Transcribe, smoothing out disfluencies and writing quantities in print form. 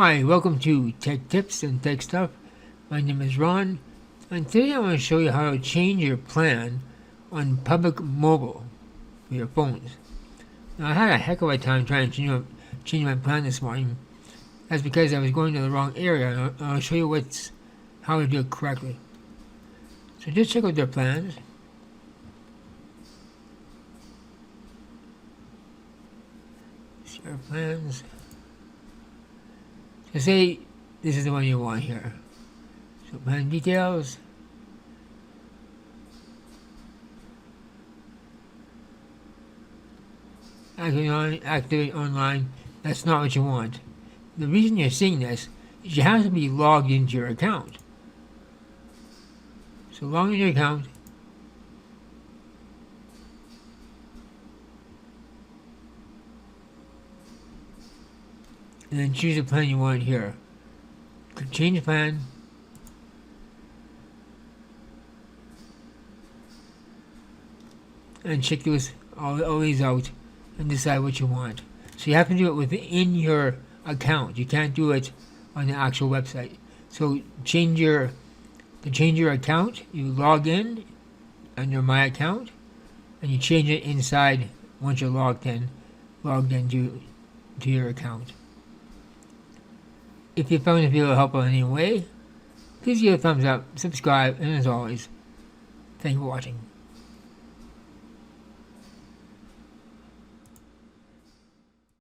Hi, welcome to Tech Tips and Tech Stuff. My name is Ron, and today I want to show you how to change your plan on public mobile for your phones. Now, I had a heck of a time trying to change my plan this morning. That's because I was going to the wrong area, and I'll show you how to do it correctly. So just check out their plans. Share plans. So say this is the one you want here. So plan details. Activate online. That's not what you want. The reason you're seeing this is you have to be logged into your account. So log into your account. And then choose the plan you want here. Click change plan. And check all these out and decide what you want. So you have to do it within your account. You can't do it on the actual website. So to change your account, you log in under my account, and you change it inside once you're logged into your account. If you found the video helpful in any way, please give it a thumbs up, subscribe, and as always, thank you for watching.